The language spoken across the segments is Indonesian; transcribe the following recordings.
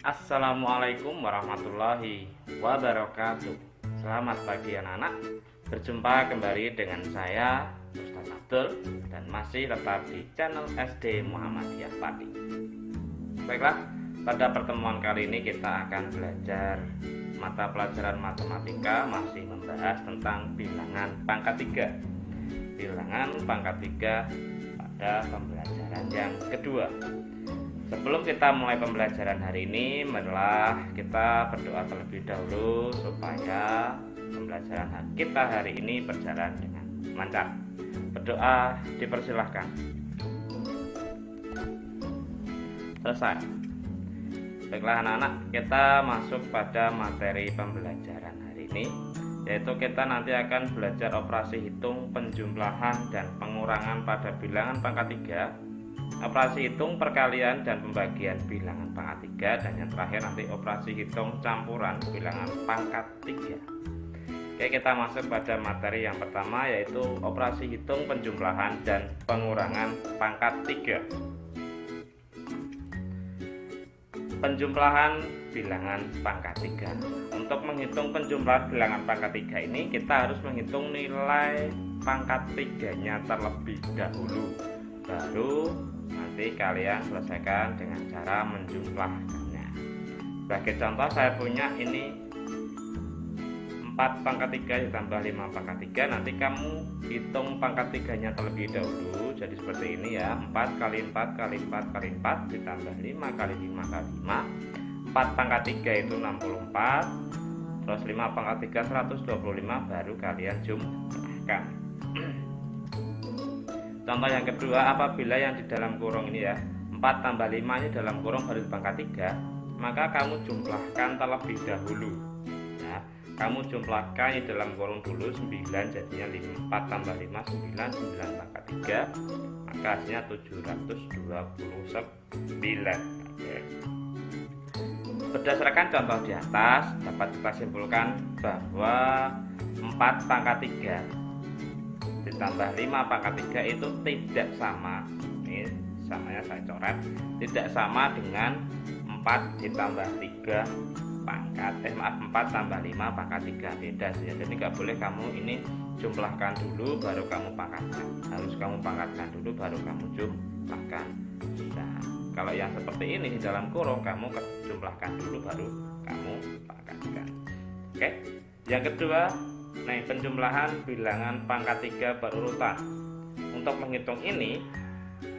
Assalamualaikum warahmatullahi wabarakatuh. Selamat pagi anak-anak. Berjumpa kembali dengan saya Ustaz Abdul dan masih tetap di channel SD Muhammadiyah Pati. Baiklah, pada pertemuan kali ini kita akan belajar mata pelajaran matematika, masih membahas tentang bilangan pangkat 3. Bilangan pangkat 3 pada pembelajaran yang kedua. Sebelum kita mulai pembelajaran hari ini, marilah kita berdoa terlebih dahulu supaya pembelajaran kita hari ini berjalan dengan lancar. Berdoa dipersilahkan. Selesai. Baiklah anak-anak, kita masuk pada materi pembelajaran hari ini, yaitu kita nanti akan belajar operasi hitung, penjumlahan, dan pengurangan pada bilangan pangkat 3, operasi hitung, perkalian, dan pembagian bilangan pangkat 3, dan yang terakhir nanti operasi hitung campuran bilangan pangkat 3. Oke, kita masuk pada materi yang pertama, yaitu operasi hitung, penjumlahan, dan pengurangan pangkat 3. Penjumlahan bilangan pangkat 3. Untuk menghitung penjumlahan bilangan pangkat 3 ini, kita harus menghitung nilai pangkat 3-nya terlebih dahulu. Baru nanti kalian selesaikan dengan cara menjumlahkannya. Sebagai contoh, saya punya ini 4 pangkat 3 ditambah 5 pangkat 3. Nanti kamu hitung pangkat 3-nya terlebih dahulu. Jadi seperti ini ya, 4 kali 4 kali 4 kali 4 ditambah 5 kali 5 kali 5. 4 pangkat 3 itu 64. Terus 5 pangkat 3 125, baru kalian jumlahkan. Contoh yang kedua, apabila yang di dalam kurung ini ya, 4 tambah 5 ini dalam kurung baru pangkat 3, maka kamu jumlahkan terlebih dahulu. Nah, kamu jumlahkan di dalam kurung dulu 9, jadinya 4 tambah 5 9, 9 pangkat 3, maka hasilnya 729. Oke. Berdasarkan contoh di atas, dapat kita simpulkan bahwa 4 pangkat 3 ditambah 5 pangkat 3 itu tidak sama, ini samanya saya coret, tidak sama dengan 4 ditambah 3 pangkat 4 tambah 5 pangkat 3, beda sih. Jadi nggak boleh kamu ini jumlahkan dulu baru kamu pangkatkan, harus kamu pangkatkan dulu baru kamu jumlahkan. Nah, kalau yang seperti ini di dalam kurung, kamu jumlahkan dulu baru kamu pangkatkan. Oke, yang kedua, penjumlahan bilangan pangkat 3 berurutan. Untuk menghitung ini,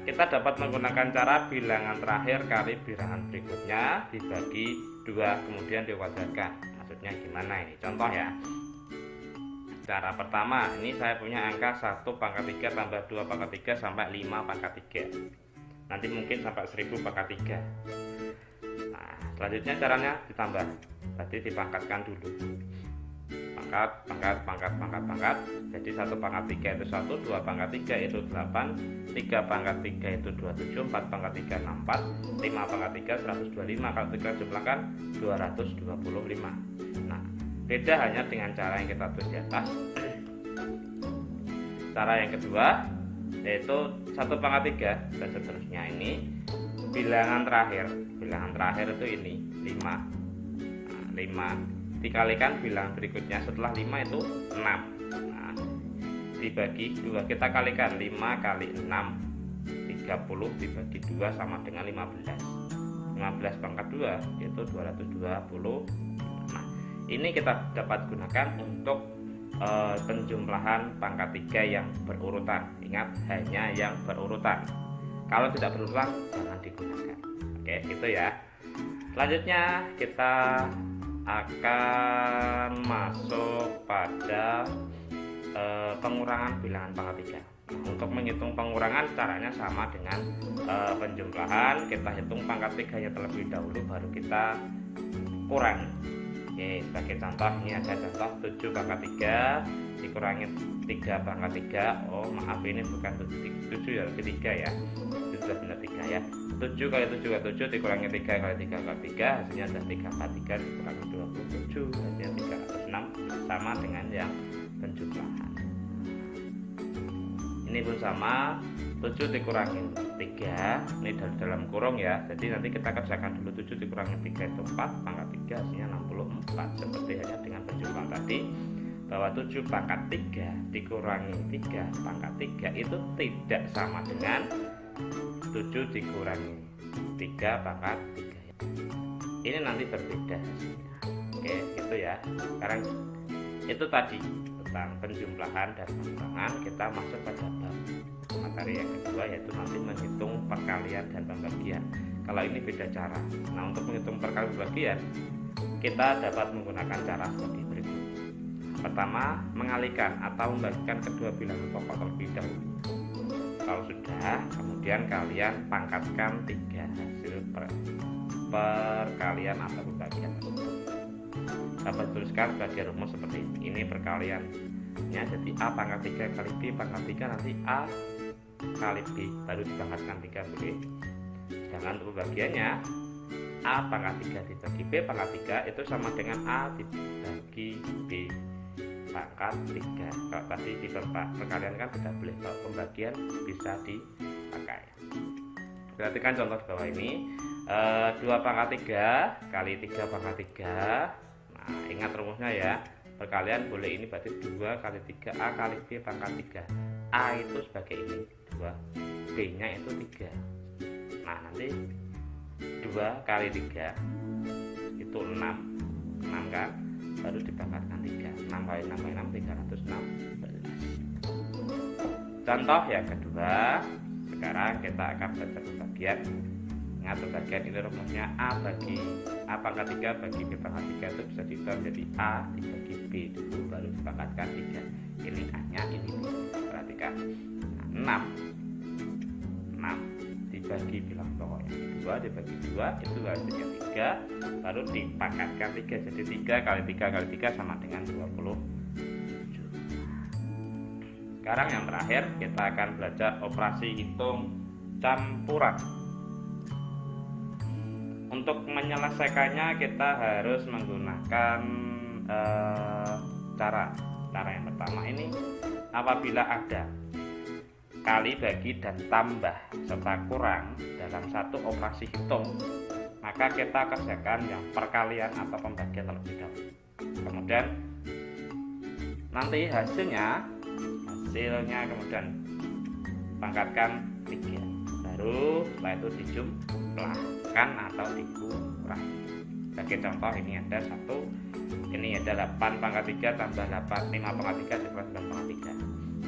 kita dapat menggunakan cara bilangan terakhir kali bilangan berikutnya dibagi 2 kemudian diwajarkan. Maksudnya gimana ini? Contoh ya. Cara pertama, ini saya punya angka 1 pangkat 3 tambah 2 pangkat 3 sampai 5 pangkat 3. Nanti mungkin sampai 1000 pangkat 3. Nah, selanjutnya caranya ditambah. Berarti dipangkatkan dulu. Pangkat. Jadi 1 pangkat 3 itu 1, 2 pangkat 3 itu 8, 3 pangkat 3 itu 27, 4 pangkat 3 64, 5 pangkat 3 125. Kalau kita jumlahkan 225. Nah, beda hanya dengan cara yang kita tulis di atas. Cara yang kedua, yaitu 1 pangkat 3 dan seterusnya. Ini bilangan terakhir. Bilangan terakhir itu ini 5. Nah, 5 dikalikan bilangan berikutnya setelah 5 itu 6. Nah, dibagi 2, kita kalikan 5 kali 6 30 dibagi 2 sama dengan 15. 15 pangkat 2 itu 220. Nah, ini kita dapat gunakan untuk penjumlahan pangkat 3 yang berurutan. Ingat, hanya yang berurutan. Kalau tidak berurutan jangan digunakan. Oke, gitu ya. Selanjutnya kita akan masuk pada pengurangan bilangan pangkat 3. Untuk menghitung pengurangan caranya sama dengan penjumlahan. Kita hitung pangkat 3-nya terlebih dahulu baru kita kurangi. Oke, sebagai contoh ini ada contoh 7 pangkat 3 dikurangi 3 pangkat 3. Oh maaf, ini bukan 7 ya, 3 ya. Itu sudah benar 3 ya. 7 kali 7 kali 7 dikurangi 3 kali 3 kali 3, hasilnya ada 3 kali 3 dikurangi 27, hasilnya 306, sama dengan yang penjumlahan. Ini pun sama, 7 dikurangi 3, ini dari dalam kurung ya, jadi nanti kita kerjakan dulu. 7 dikurangi 3 itu 4, pangkat 3 hasilnya 64. Seperti hanya dengan penjumlahan tadi, bahwa 7 pangkat 3 dikurangi 3 pangkat 3 itu tidak sama dengan 7 dikurangi 3 pangkat 3. Ini nanti berbeda hasilnya. Oke, gitu ya. Sekarang itu tadi tentang penjumlahan dan pengurangan. Kita masuk pada bab materi yang kedua, yaitu nanti menghitung perkalian dan pembagian. Kalau ini beda cara. Nah, untuk menghitung perkalian dan pembagian kita dapat menggunakan cara seperti berikut. Pertama, mengalihkan atau membagikan kedua bilangan pokok terlebih dahulu. Kalau sudah, kemudian kalian pangkatkan 3 hasil perkalian atau pembagian. Dapat tuliskan sebagai rumus seperti ini. Ini perkaliannya, jadi A pangkat 3 kali B pangkat 3, nanti A kali B baru dipangkatkan 3 boleh. Sedangkan untuk pembagiannya, A pangkat 3 dibagi B pangkat 3 itu sama dengan A dibagi B pangkat 3. Kalau tadi di perkalian kan tidak boleh, kalau pembagian bisa dipakai. Perhatikan contoh di bawah ini, 2 pangkat 3 kali 3 pangkat 3. Nah, ingat rumusnya ya, perkalian boleh ini berarti 2 kali 3 A kali B pangkat 3. A itu sebagai ini 2, B nya itu 3. Nah, nanti 2 kali 3 itu 6 kan, baru dipangkatkan 3. 6 kali 6 kali 6 316. Contoh yang kedua, sekarang kita akan belajar pembagian. Ingat, pembagian ini rumusnya A pangkat 3 bagi B pangkat 3 itu bisa diubah menjadi A dibagi B dulu baru dipangkatkan 3. Ini A nya, ini B. Perhatikan, 6 dibagi bilangan pokoknya 2 dibagi 2 itu hasilnya 3, baru dipangkatkan 3, jadi 3 kali 3 kali 3 sama dengan 27. Sekarang yang terakhir kita akan belajar operasi hitung campuran. Untuk menyelesaikannya kita harus menggunakan cara yang pertama ini, apabila ada kali, bagi, dan tambah serta kurang dalam satu operasi hitung, maka kita kerjakan yang perkalian atau pembagian terlebih dahulu. Kemudian nanti hasilnya kemudian pangkatkan 3, baru setelah itu dijumlahkan atau dikurangi. Sebagai contoh, ini ada 1, ini ada 8 pangkat 3 tambah 5 pangkat 3 dikurangi 9 pangkat 3.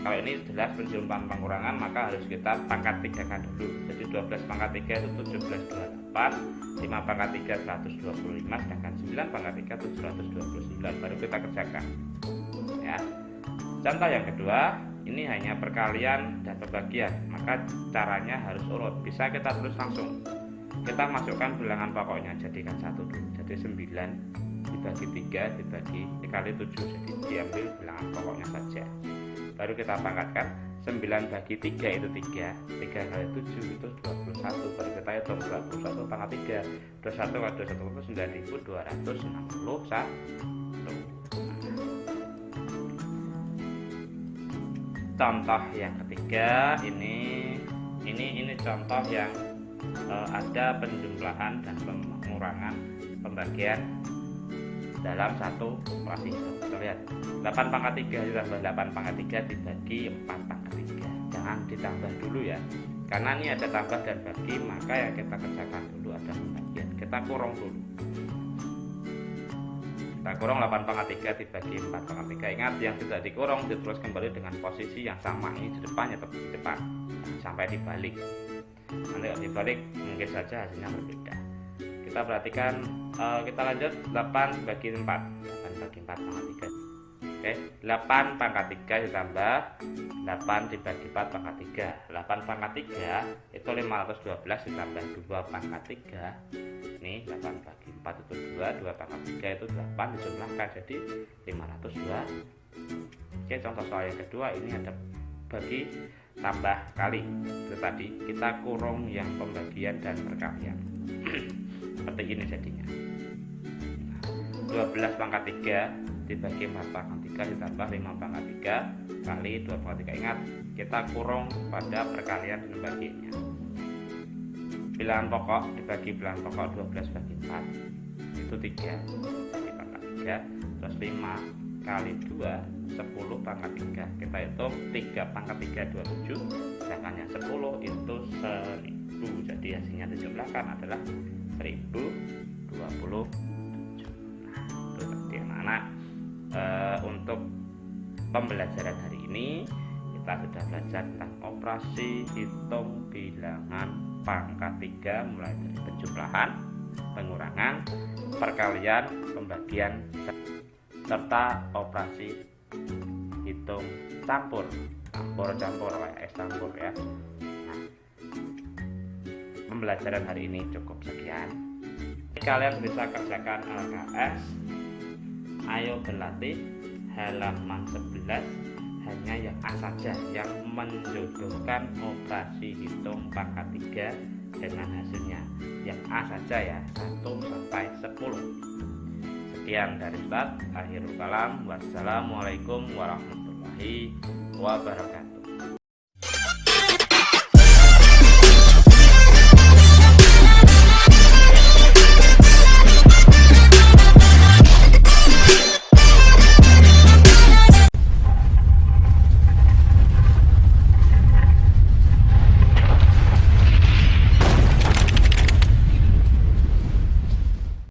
Kalau ini jelas penjumlahan pengurangan, maka harus kita pangkat 3 kan dulu. Jadi 12 pangkat 3 itu 1728, 5 pangkat 3 125, sedangkan 9 pangkat 3 729. Baru kita kerjakan ya. Contoh yang kedua, ini hanya perkalian dan pembagian, maka caranya harus urut. Bisa kita tulis langsung. Kita masukkan bilangan pokoknya, jadikan 1 dulu. Jadi 9 dibagi 3 dibagi dikali 7, jadi diambil bilangan pokoknya saja. Baru kita pangkatkan, 9 bagi 3 itu 3 kali 7 itu 21. Baru kita hitung 21 pangkat 3, 21 kali 21 itu 9261. Contoh yang ketiga, ini contoh yang ada penjumlahan dan pengurangan pembagian dalam satu operasi hitung. Kita lihat, 8 pangkat 3 ditambah 8 pangkat 3 dibagi 4 pangkat 3. Jangan ditambah dulu ya, karena ini ada tambah dan bagi, maka yang kita kerjakan dulu ada pembagian. Kita kurung dulu. Kita kurung 8 pangkat 3 dibagi 4 pangkat 3. Ingat, yang tidak dikurung ditulis kembali dengan posisi yang sama. Ini di depannya tetap di depan sampai dibalik. Nanti kalau dibalik mungkin saja hasilnya berbeda. Kita perhatikan, kita lanjut 8 bagi 4 pangkat 3. Oke, 8 pangkat 3 ditambah 8 dibagi 4 pangkat 3. 8 pangkat 3 itu 512 ditambah 2 pangkat 3. Ini 8 bagi 4 itu 2 pangkat 3 itu 8, dijumlahkan jadi 502. Oke, contoh soal yang kedua, ini ada bagi tambah kali. Itu tadi kita kurung yang pembagian dan perkalian. Seperti ini jadinya. 12 pangkat 3 dibagi 4 pangkat ditambah 5 pangkat 3 kali 2 pangkat 3. Ingat, kita kurung pada perkalian dan bagiannya. Bilangan pokok dibagi bilangan pokok 12 bagi 4 itu 3 bagi pangkat 3, terus 5 kali 2 10 pangkat 3. Kita hitung 3 pangkat 3 27, sedangkan yang 10 itu 1000. Jadi hasilnya 17 adalah 1027. Itu tadi anak-anak. Untuk pembelajaran hari ini kita sudah belajar tentang operasi hitung bilangan pangkat 3 mulai dari penjumlahan, pengurangan, perkalian, pembagian, serta operasi hitung campur ya. Nah, pembelajaran hari ini cukup sekian. Kalian bisa kerjakan LKS. Ayo berlatih halaman 11, hanya yang A saja yang menjodohkan operasi hitung pangkat 3 dengan hasilnya. Yang A saja ya, 1 sampai 10. Sekian dari Ustaz. Akhirul kalam. Wassalamualaikum warahmatullahi wabarakatuh.